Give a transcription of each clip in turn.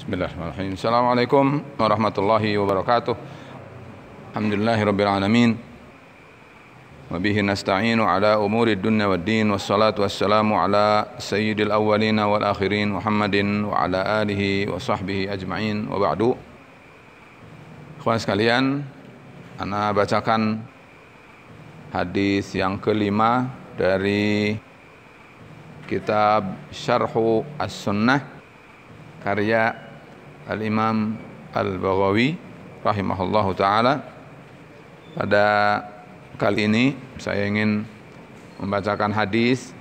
Bismillahirrahmanirrahim. Assalamualaikum warahmatullahi wabarakatuh. Alhamdulillahirabbil alamin. Wa bihi nasta'inu ala umuri dunya waddin, wassalatu wassalamu ala sayyidil awwalin wal akhirin Muhammadin wa ala alihi wa sahbihi ajma'in, wa ba'du. Ikhwan sekalian, ana bacakan hadis yang kelima dari kitab Syarhu As-Sunnah karya Al-Imam Al-Baghawi rahimahullahu ta'ala. Pada kali ini saya ingin membacakan hadis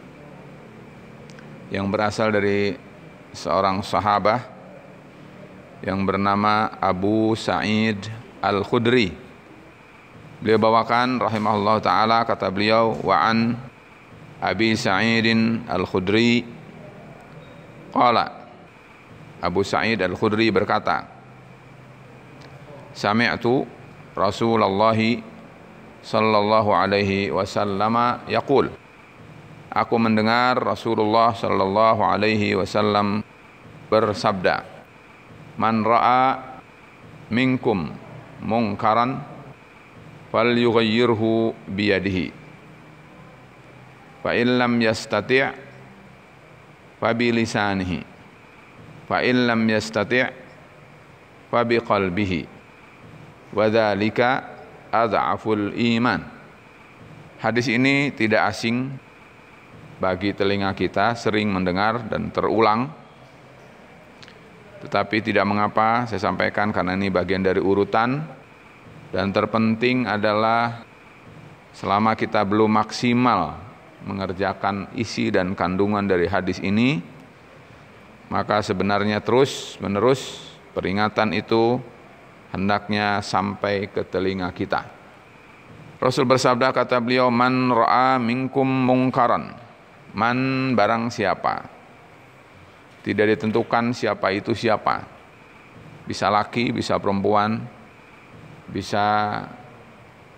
yang berasal dari seorang sahabah yang bernama Abu Sa'id Al-Khudri. Beliau bawakan rahimahullahu ta'ala, kata beliau, wa'an Abi Sa'idin Al-Khudri qala, Abu Sa'id Al-Khudri berkata, sami'tu Rasulullah sallallahu alaihi wasallam yaqul, aku mendengar Rasulullah sallallahu alaihi wasallam bersabda, man ra'a minkum munkaran falyughayyirhu biyadihi, fa in lam yastati' fa bi lisanihi, fa in lam yastati' fa bi qalbihi, wa dzalika adhaful iman. Hadis ini tidak asing bagi telinga kita, sering mendengar dan terulang. Tetapi tidak mengapa saya sampaikan karena ini bagian dari urutan, dan terpenting adalah selama kita belum maksimal mengerjakan isi dan kandungan dari hadis ini, maka sebenarnya terus-menerus peringatan itu hendaknya sampai ke telinga kita. Rasul bersabda, kata beliau, man ra'a minkum mungkaran. Man, barang siapa. Tidak ditentukan siapa itu siapa. Bisa laki, bisa perempuan, bisa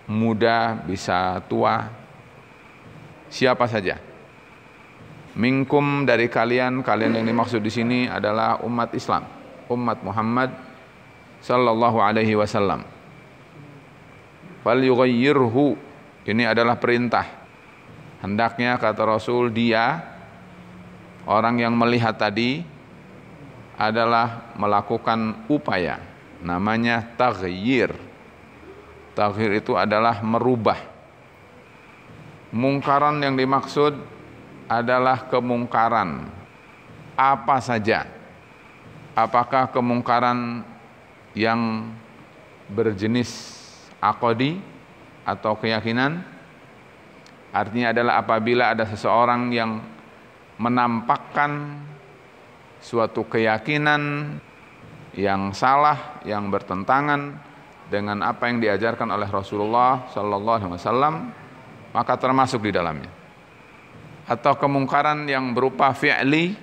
muda, bisa tua, siapa saja. Minkum, dari kalian, kalian yang dimaksud di sini adalah umat Islam, umat Muhammad sallallahu alaihi wasallam. Falyughayyirhu, ini adalah perintah. Hendaknya, kata Rasul, dia, orang yang melihat tadi, adalah melakukan upaya, namanya taghyir. Taghyir itu adalah merubah. Mungkaran yang dimaksud adalah kemungkaran apa saja. Apakah kemungkaran yang berjenis aqdi atau keyakinan? Artinya adalah apabila ada seseorang yang menampakkan suatu keyakinan yang salah, yang bertentangan dengan apa yang diajarkan oleh Rasulullah sallallahu alaihi wasallam, maka termasuk di dalamnya. Atau kemungkaran yang berupa fi'li,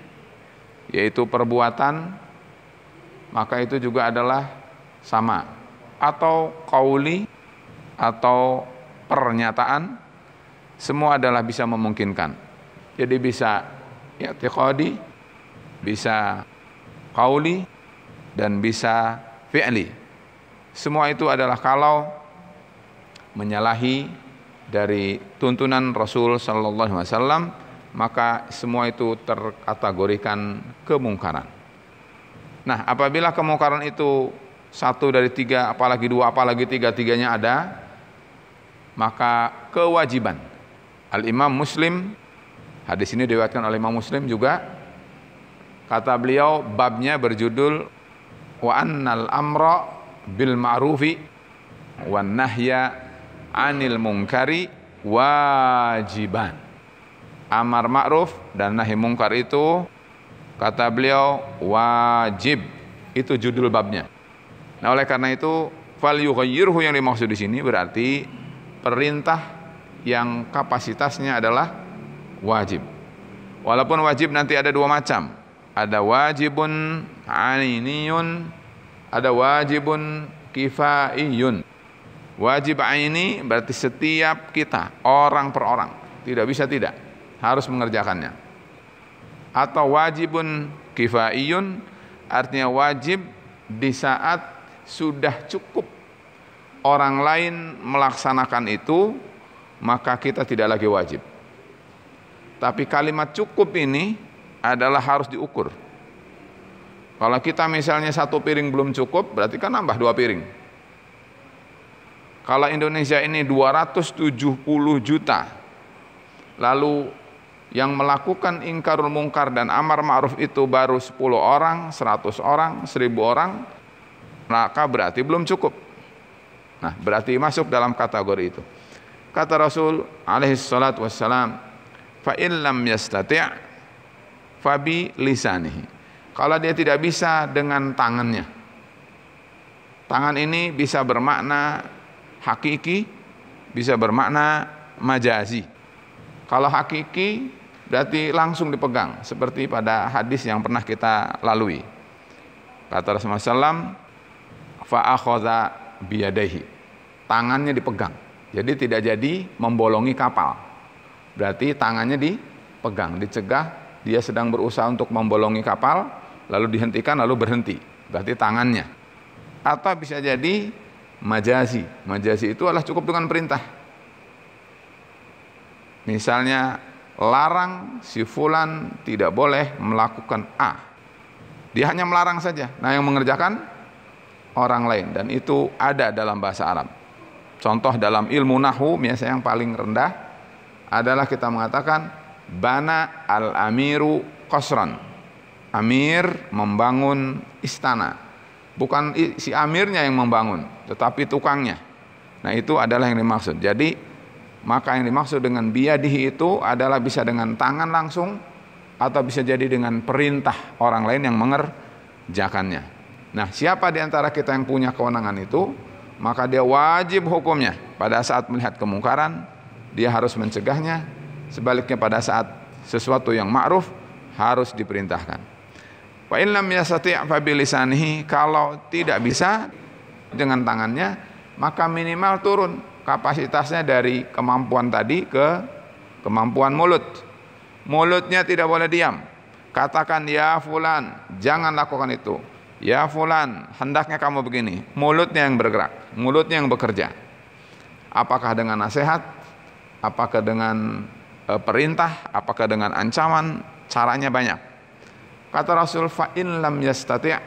yaitu perbuatan, maka itu juga adalah sama. Atau qauli, atau pernyataan, semua adalah bisa memungkinkan. Jadi bisa i'tiqadi, bisa qauli, dan bisa fi'li. Semua itu adalah kalau menyalahi dari tuntunan Rasul sallallahu alaihi wasallam, maka semua itu terkategorikan kemungkaran. Nah, apabila kemungkaran itu satu dari tiga, apalagi dua, apalagi tiga-tiganya ada, maka kewajiban. Al-Imam Muslim, hadis ini diriwayatkan oleh Imam Muslim juga, kata beliau, babnya berjudul wa annal amra bil ma'rufi wan nahya anil munkari wajiban. Amar ma'ruf dan nahi mungkar itu, kata beliau, wajib. Itu judul babnya. Nah, oleh karena itu, fal yughayyirhu yang dimaksud di sini berarti perintah yang kapasitasnya adalah wajib. Walaupun wajib nanti ada dua macam. Ada wajibun ainiyun, ada wajibun kifaiyun. Wajib aini berarti setiap kita, orang per orang, tidak bisa tidak, harus mengerjakannya. Atau wajibun kifaiyun artinya wajib di saat sudah cukup orang lain melaksanakan itu, maka kita tidak lagi wajib. Tapi kalimat cukup ini adalah harus diukur. Kalau kita misalnya 1 piring belum cukup, berarti kan nambah 2 piring. Kalau Indonesia ini 270 juta, lalu yang melakukan ingkarul mungkar dan amar ma'ruf itu baru 10 orang, 100 orang, 1000 orang, maka berarti belum cukup. Nah, berarti masuk dalam kategori itu. Kata Rasul alaihi salatu wassalam, fa in lam yastati' fa bi lisanihi. Kalau dia tidak bisa dengan tangannya. Tangan ini bisa bermakna hakiki, bisa bermakna majazi. Kalau hakiki berarti langsung dipegang, seperti pada hadis yang pernah kita lalui. Kata Rasulullah SAW, fa akhadha biyadaihi, tangannya dipegang. Jadi tidak jadi membolongi kapal. Berarti tangannya dipegang, dicegah, dia sedang berusaha untuk membolongi kapal, lalu dihentikan, lalu berhenti. Berarti tangannya. Atau bisa jadi majazi. Majazi itu adalah cukup dengan perintah. Misalnya larang si fulan tidak boleh melakukan A. Dia hanya melarang saja. Nah, yang mengerjakan orang lain, dan itu ada dalam bahasa Arab. Contoh dalam ilmu nahwu biasanya yang paling rendah adalah kita mengatakan bana al-amiru qasran. Amir membangun istana. Bukan si amirnya yang membangun, tetapi tukangnya. Nah, itu adalah yang dimaksud. Jadi maka yang dimaksud dengan biyadihi itu adalah bisa dengan tangan langsung atau bisa jadi dengan perintah orang lain yang mengerjakannya. Nah, siapa di antara kita yang punya kewenangan itu, maka dia wajib hukumnya. Pada saat melihat kemungkaran, dia harus mencegahnya. Sebaliknya pada saat sesuatu yang ma'ruf harus diperintahkan. Wa in lam yastati' fa bilisanihi, kalau tidak bisa dengan tangannya, maka minimal turun kapasitasnya dari kemampuan tadi ke kemampuan mulut. Mulutnya tidak boleh diam. Katakan, ya fulan, jangan lakukan itu. Ya fulan, hendaknya kamu begini. Mulutnya yang bergerak, mulutnya yang bekerja. Apakah dengan nasihat, apakah dengan perintah, apakah dengan ancaman, caranya banyak. Kata Rasul, fa in lam yastati'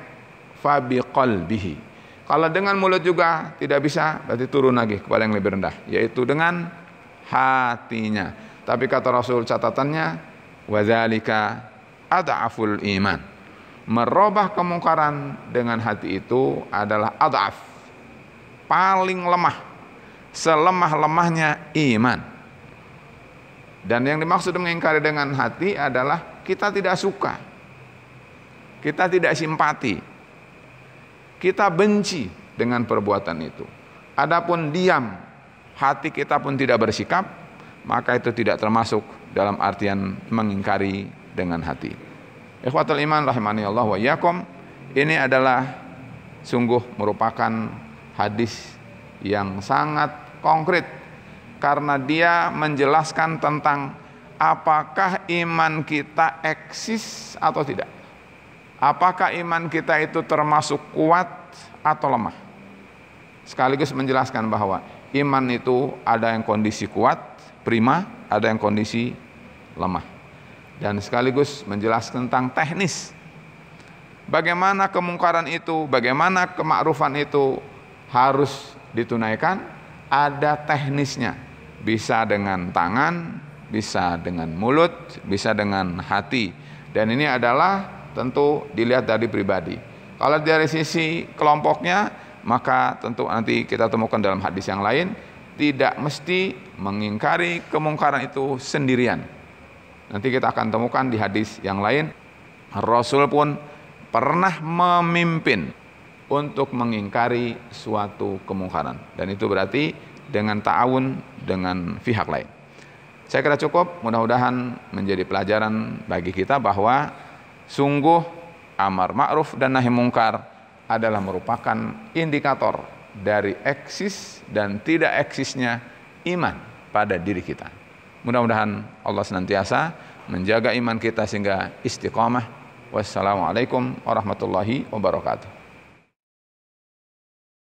fa biqalbihi. Kalau dengan mulut juga tidak bisa, berarti turun lagi kepada yang lebih rendah, yaitu dengan hatinya. Tapi kata Rasul catatannya, wadzalika ad'aful iman. Merubah kemungkaran dengan hati itu adalah ad'af, paling lemah, selemah-lemahnya iman. Dan yang dimaksud mengingkari dengan hati adalah kita tidak suka, kita tidak simpati, kita benci dengan perbuatan itu. Adapun diam, hati kita pun tidak bersikap, maka itu tidak termasuk dalam artian mengingkari dengan hati. Ikhwatul iman rahimani Allah wa iyyakum, ini adalah sungguh merupakan hadis yang sangat konkret, karena dia menjelaskan tentang apakah iman kita eksis atau tidak. Apakah iman kita itu termasuk kuat atau lemah? Sekaligus menjelaskan bahwa iman itu ada yang kondisi kuat, prima, ada yang kondisi lemah. Dan sekaligus menjelaskan tentang teknis. Bagaimana kemungkaran itu, bagaimana kemakrufan itu harus ditunaikan, ada teknisnya. Bisa dengan tangan, bisa dengan mulut, bisa dengan hati. Dan ini adalah tentu dilihat dari pribadi. Kalau dari sisi kelompoknya, maka tentu nanti kita temukan dalam hadis yang lain, tidak mesti mengingkari kemungkaran itu sendirian. Nanti kita akan temukan di hadis yang lain, Rasul pun pernah memimpin untuk mengingkari suatu kemungkaran. Dan itu berarti dengan ta'awun dengan pihak lain. Saya kira cukup, mudah-mudahan menjadi pelajaran bagi kita bahwa sungguh amar ma'ruf dan nahi mungkar adalah merupakan indikator dari eksis dan tidak eksisnya iman pada diri kita. Mudah-mudahan Allah senantiasa menjaga iman kita sehingga istiqamah Wassalamualaikum warahmatullahi wabarakatuh.